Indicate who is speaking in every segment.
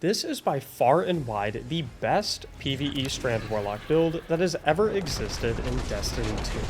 Speaker 1: This is by far and wide the best PvE Strand Warlock build that has ever existed in Destiny 2.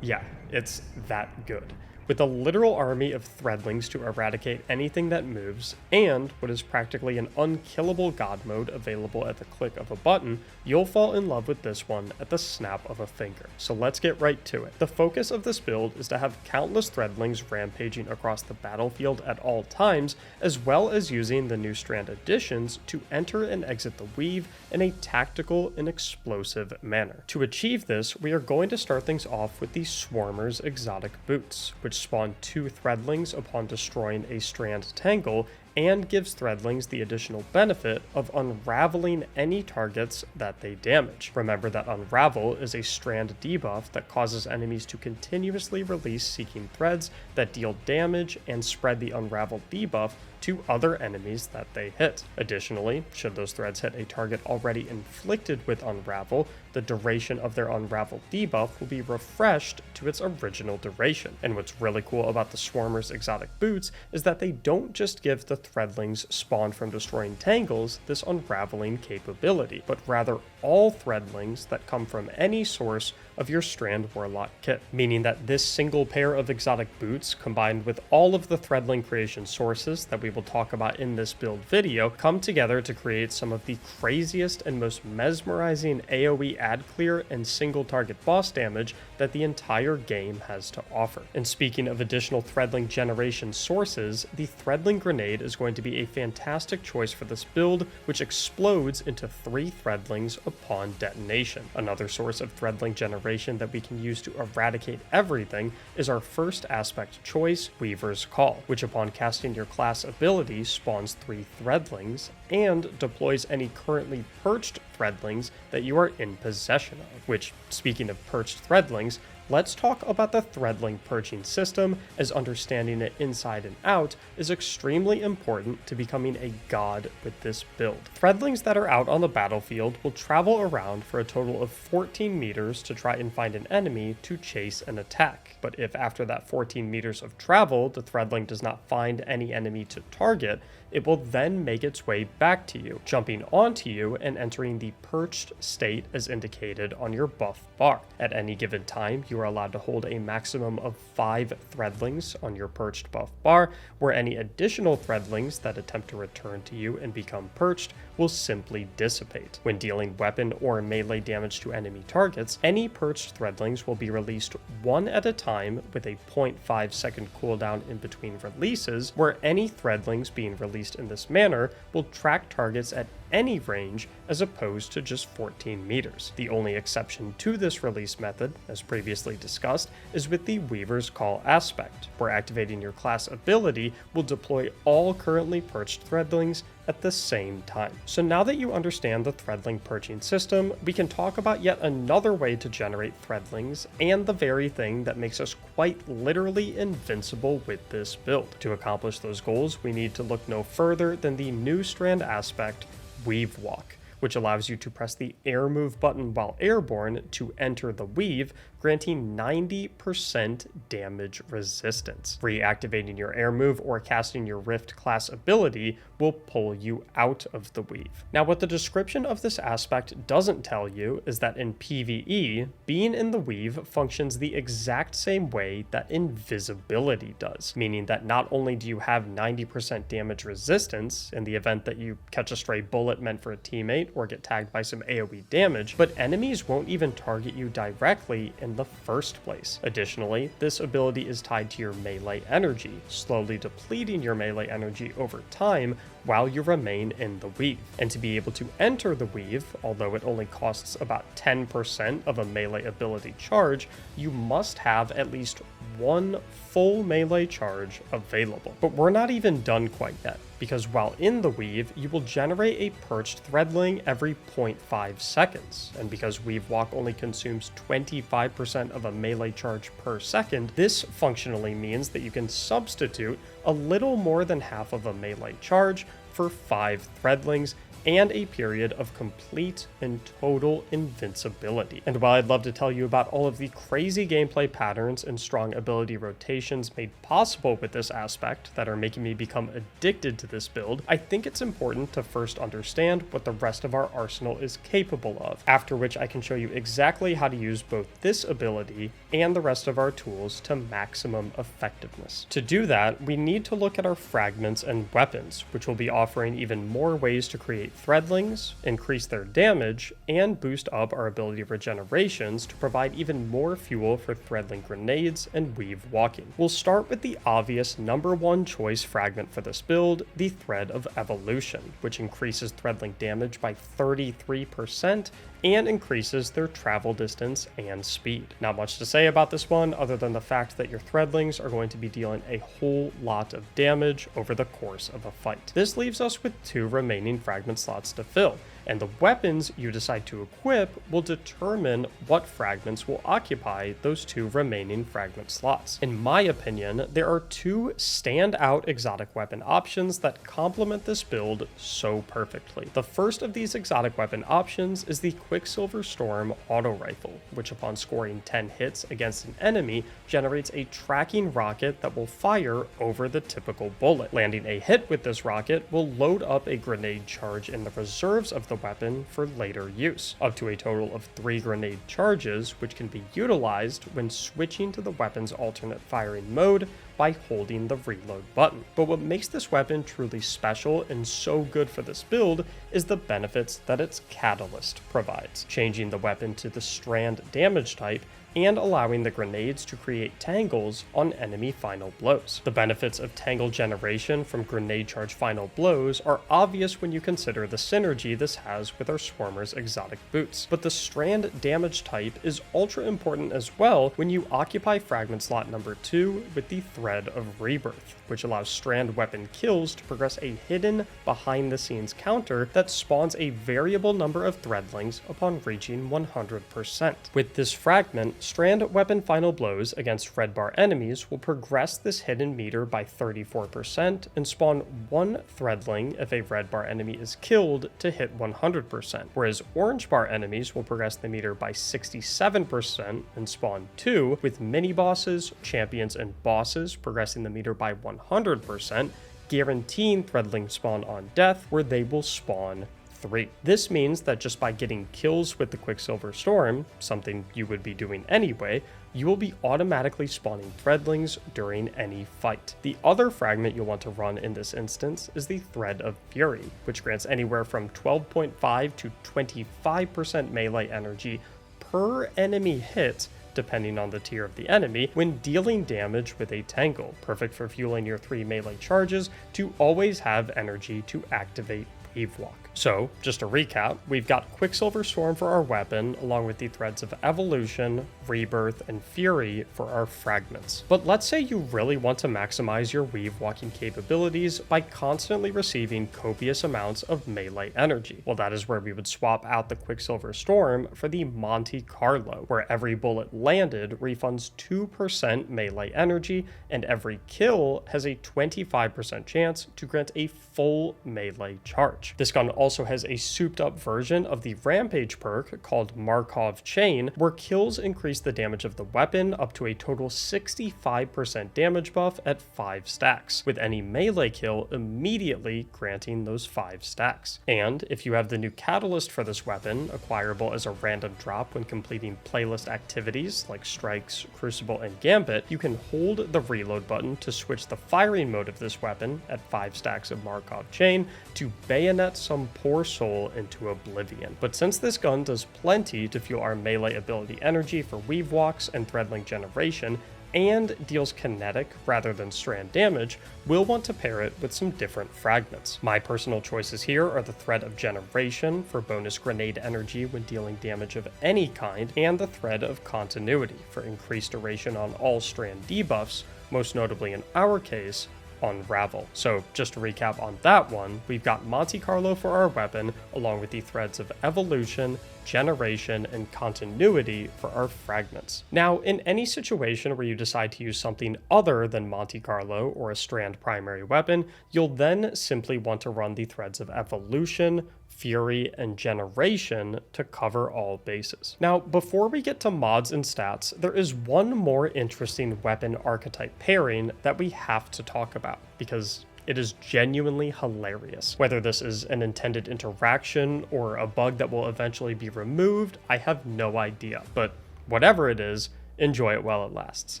Speaker 1: Yeah, it's that good. With a literal army of Threadlings to eradicate anything that moves, and what is practically an unkillable god mode available at the click of a button, you'll fall in love with this one at the snap of a finger. So let's get right to it. The focus of this build is to have countless Threadlings rampaging across the battlefield at all times, as well as using the new Strand additions to enter and exit the Weave in a tactical and explosive manner. To achieve this, we are going to start things off with the Swarmer's exotic boots, which spawn 2 Threadlings upon destroying a Strand tangle, and gives Threadlings the additional benefit of unraveling any targets that they damage. Remember that Unravel is a Strand debuff that causes enemies to continuously release Seeking Threads that deal damage and spread the Unravel debuff to other enemies that they hit. Additionally, should those threads hit a target already inflicted with Unravel, the duration of their Unravel debuff will be refreshed to its original duration. And what's really cool about the Swarmer's exotic boots is that they don't just give the Threadlings spawned from destroying tangles this unraveling capability, but rather all Threadlings that come from any source of your Strand Warlock kit, meaning that this single pair of exotic boots, combined with all of the Threadling creation sources that we will talk about in this build video, come together to create some of the craziest and most mesmerizing AoE ad clear and single target boss damage that the entire game has to offer. And speaking of additional Threadling generation sources, the Threadling grenade is going to be a fantastic choice for this build, which explodes into 3 Threadlings upon detonation. Another source of Threadling generation that we can use to eradicate everything is our first aspect choice, Weaver's Call, which upon casting your class ability spawns 3 Threadlings and deploys any currently perched Threadlings that you are in possession of. Which, speaking of perched Threadlings, let's talk about the Threadling perching system, as understanding it inside and out is extremely important to becoming a god with this build. Threadlings that are out on the battlefield will travel around for a total of 14 meters to try and find an enemy to chase and attack. But if after that 14 meters of travel, the Threadling does not find any enemy to target, it will then make its way back to you, jumping onto you and entering the perched state as indicated on your buff bar. At any given time, you are allowed to hold a maximum of 5 Threadlings on your perched buff bar, where any additional Threadlings that attempt to return to you and become perched will simply dissipate. When dealing weapon or melee damage to enemy targets, any perched Threadlings will be released one at a time with a 0.5 second cooldown in between releases, where any Threadlings being released in this manner will track targets at any range as opposed to just 14 meters. The only exception to this release method, as previously discussed, is with the Weaver's Call aspect, where activating your class ability will deploy all currently perched Threadlings at the same time. So now that you understand the Threadling perching system, we can talk about yet another way to generate Threadlings, and the very thing that makes us quite literally invincible with this build. To accomplish those goals, we need to look no further than the new Strand aspect, Weavewalk, which allows you to press the air move button while airborne to enter the weave, granting 90% damage resistance. Reactivating your air move or casting your Rift class ability will pull you out of the weave. Now, what the description of this aspect doesn't tell you is that in PvE, being in the weave functions the exact same way that invisibility does, meaning that not only do you have 90% damage resistance in the event that you catch a stray bullet meant for a teammate or get tagged by some AoE damage, but enemies won't even target you directly in the first place. Additionally, this ability is tied to your melee energy, slowly depleting your melee energy over time while you remain in the weave. And to be able to enter the weave, although it only costs about 10% of a melee ability charge, you must have at least 1 full melee charge available. But we're not even done quite yet, because while in the weave, you will generate a perched Threadling every 0.5 seconds. And because Weavewalk only consumes 25% of a melee charge per second, this functionally means that you can substitute a little more than half of a melee charge for 5 Threadlings and a period of complete and total invincibility. And while I'd love to tell you about all of the crazy gameplay patterns and strong ability rotations made possible with this aspect that are making me become addicted to this build, I think it's important to first understand what the rest of our arsenal is capable of, after which I can show you exactly how to use both this ability and the rest of our tools to maximum effectiveness. To do that, we need to look at our fragments and weapons, which will be offering even more ways to create Threadlings, increase their damage, and boost up our ability regenerations to provide even more fuel for Threadling grenades and weave walking. We'll start with the obvious number one choice fragment for this build, the Thread of Evolution, which increases Threadling damage by 33% and increases their travel distance and speed. Not much to say about this one other than the fact that your Threadlings are going to be dealing a whole lot of damage over the course of a fight. This leaves us with 2 remaining fragment slots to fill, and the weapons you decide to equip will determine what fragments will occupy those 2 remaining fragment slots. In my opinion, there are 2 standout exotic weapon options that complement this build so perfectly. The first of these exotic weapon options is the Quicksilver Storm auto rifle, which upon scoring 10 hits against an enemy generates a tracking rocket that will fire over the typical bullet. Landing a hit with this rocket will load up a grenade charge in the reserves of the weapon for later use, up to a total of 3 grenade charges, which can be utilized when switching to the weapon's alternate firing mode by holding the reload button. But what makes this weapon truly special and so good for this build is the benefits that its catalyst provides, changing the weapon to the strand damage type and allowing the grenades to create tangles on enemy final blows. The benefits of tangle generation from grenade charge final blows are obvious when you consider the synergy this has with our Swarmer's exotic boots, but the strand damage type is ultra important as well when you occupy fragment slot number 2 with the Thread of Rebirth, which allows strand weapon kills to progress a hidden behind the scenes counter that spawns a variable number of Threadlings upon reaching 100%. With this fragment, strand weapon final blows against red bar enemies will progress this hidden meter by 34% and spawn 1 Threadling if a red bar enemy is killed to hit 100%, whereas orange bar enemies will progress the meter by 67% and spawn 2, with mini bosses, champions, and bosses progressing the meter by 100%, guaranteeing Threadling spawn on death, where they will spawn 3. This means that just by getting kills with the Quicksilver Storm, something you would be doing anyway, you will be automatically spawning Threadlings during any fight. The other fragment you'll want to run in this instance is the Thread of Fury, which grants anywhere from 12.5 to 25% melee energy per enemy hit, depending on the tier of the enemy, when dealing damage with a tangle, perfect for fueling your 3 melee charges to always have energy to activate Weavewalk. So, just to recap, we've got Quicksilver Storm for our weapon, along with the Threads of Evolution, Rebirth, and Fury for our fragments. But let's say you really want to maximize your weave walking capabilities by constantly receiving copious amounts of melee energy. Well, that is where we would swap out the Quicksilver Storm for the Monte Carlo, where every bullet landed refunds 2% melee energy, and every kill has a 25% chance to grant a full melee charge. This gun also has a souped up version of the Rampage perk called Markov Chain, where kills increase the damage of the weapon up to a total 65% damage buff at 5 stacks, with any melee kill immediately granting those 5 stacks. And if you have the new catalyst for this weapon, acquirable as a random drop when completing playlist activities like Strikes, Crucible, and Gambit, you can hold the reload button to switch the firing mode of this weapon at 5 stacks of Markov Chain to bayonet some poor soul into oblivion. But since this gun does plenty to fuel our melee ability energy for weave walks and Threadling generation, and deals kinetic rather than strand damage, we'll want to pair it with some different fragments. My personal choices here are the Thread of Generation for bonus grenade energy when dealing damage of any kind, and the Thread of Continuity for increased duration on all strand debuffs, most notably in our case, Unravel. So just to recap on that one, we've got Monte Carlo for our weapon, along with the Threads of Evolution, generation and continuity for our fragments. Now, in any situation where you decide to use something other than Monte Carlo or a strand primary weapon, you'll then simply want to run the threads of evolution, fury, and generation to cover all bases. Now, before we get to mods and stats, there is one more interesting weapon archetype pairing that we have to talk about, because it is genuinely hilarious. Whether this is an intended interaction or a bug that will eventually be removed, I have no idea, but whatever it is, enjoy it while it lasts.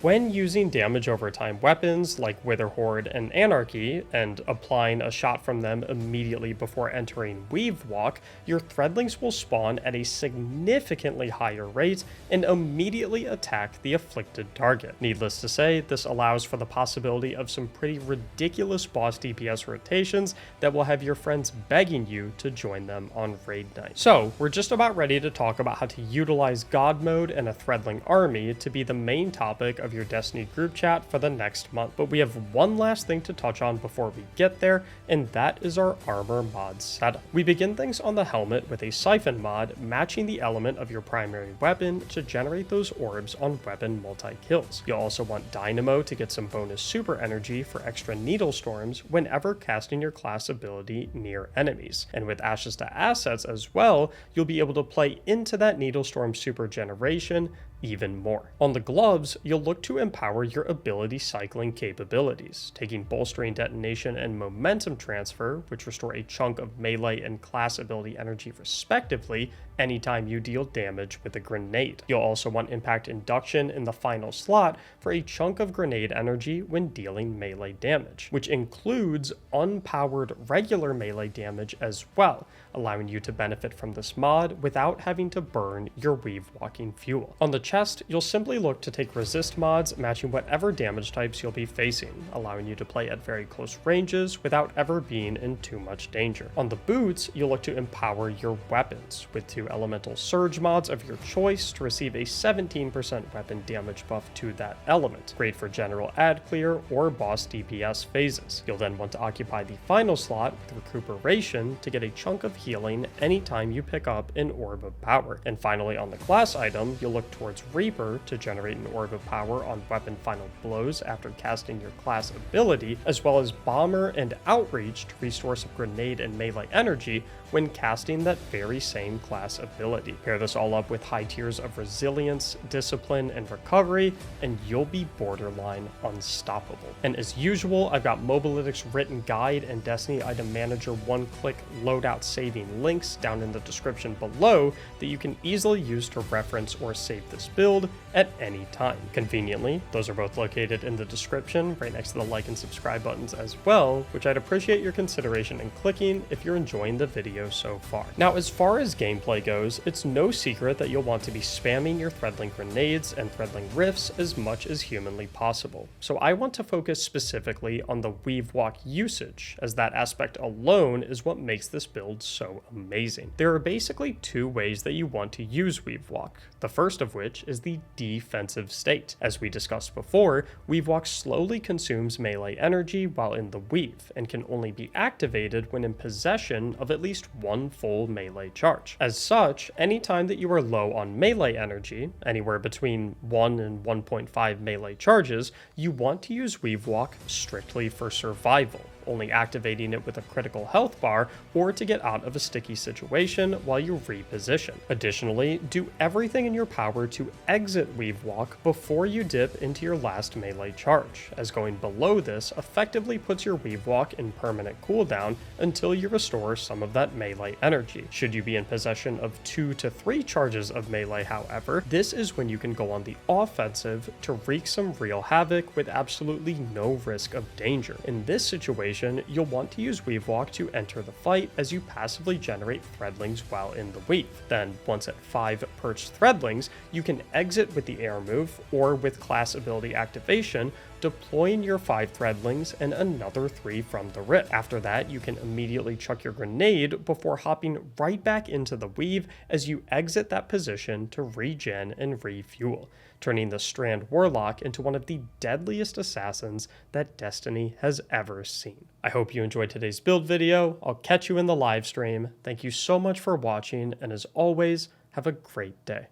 Speaker 1: When using damage over time weapons like Wither Horde and Anarchy, and applying a shot from them immediately before entering Weavewalk, your Threadlings will spawn at a significantly higher rate and immediately attack the afflicted target. Needless to say, this allows for the possibility of some pretty ridiculous boss DPS rotations that will have your friends begging you to join them on raid night. So, we're just about ready to talk about how to utilize God mode and a Threadling army to be the main topic of your Destiny group chat for the next month. But we have one last thing to touch on before we get there, and that is our armor mod setup. We begin things on the helmet with a siphon mod, matching the element of your primary weapon to generate those orbs on weapon multi-kills. You'll also want Dynamo to get some bonus super energy for extra needle storms whenever casting your class ability near enemies. And with Ashes to Assets as well, you'll be able to play into that needle storm super generation even more. On the gloves, you'll look to empower your ability cycling capabilities, taking bolstering detonation and momentum transfer, which restore a chunk of melee and class ability energy respectively anytime you deal damage with a grenade. You'll also want impact induction in the final slot for a chunk of grenade energy when dealing melee damage, which includes unpowered regular melee damage as well, allowing you to benefit from this mod without having to burn your weave walking fuel. On the chest, you'll simply look to take resist mods matching whatever damage types you'll be facing, allowing you to play at very close ranges without ever being in too much danger. On the boots, you'll look to empower your weapons with 2 elemental surge mods of your choice to receive a 17% weapon damage buff to that element, great for general ad clear or boss DPS phases. You'll then want to occupy the final slot with recuperation to get a chunk of healing anytime you pick up an orb of power. And finally, on the class item, you'll look towards Reaper to generate an orb of power on weapon final blows after casting your class ability, as well as Bomber and Outreach to restore some grenade and melee energy when casting that very same class ability. Pair this all up with high tiers of resilience, discipline, and recovery, and you'll be borderline unstoppable. And as usual, I've got Mobalytics written guide and Destiny item manager one-click loadout saving links down in the description below that you can easily use to reference or save this build at any time. Conveniently, those are both located in the description right next to the like and subscribe buttons as well, which I'd appreciate your consideration in clicking if you're enjoying the video so far. Now, as far as gameplay goes, it's no secret that you'll want to be spamming your Threadling grenades and Threadling rifts as much as humanly possible. So I want to focus specifically on the Weavewalk usage, as that aspect alone is what makes this build so amazing. There are basically 2 ways that you want to use Weavewalk, the first of which is the defensive state. As we discussed before, Weavewalk slowly consumes melee energy while in the weave, and can only be activated when in possession of at least 1 full melee charge. As such, anytime that you are low on melee energy, anywhere between 1 and 1.5 melee charges, you want to use Weavewalk strictly for survival, only activating it with a critical health bar or to get out of a sticky situation while you reposition. Additionally, do everything in your power to exit Weavewalk before you dip into your last melee charge, as going below this effectively puts your Weavewalk in permanent cooldown until you restore some of that melee energy. Should you be in possession of 2 to 3 charges of melee, however, this is when you can go on the offensive to wreak some real havoc with absolutely no risk of danger. In this situation, you'll want to use Weavewalk to enter the fight as you passively generate Threadlings while in the weave. Then, once at 5 perched Threadlings, you can exit with the air move or with class ability activation, deploying your 5 Threadlings and another 3 from the rift. After that, you can immediately chuck your grenade before hopping right back into the weave as you exit that position to regen and refuel, turning the Strand Warlock into one of the deadliest assassins that Destiny has ever seen. I hope you enjoyed today's build video. I'll catch you in the live stream. Thank you so much for watching, and as always, Have a great day.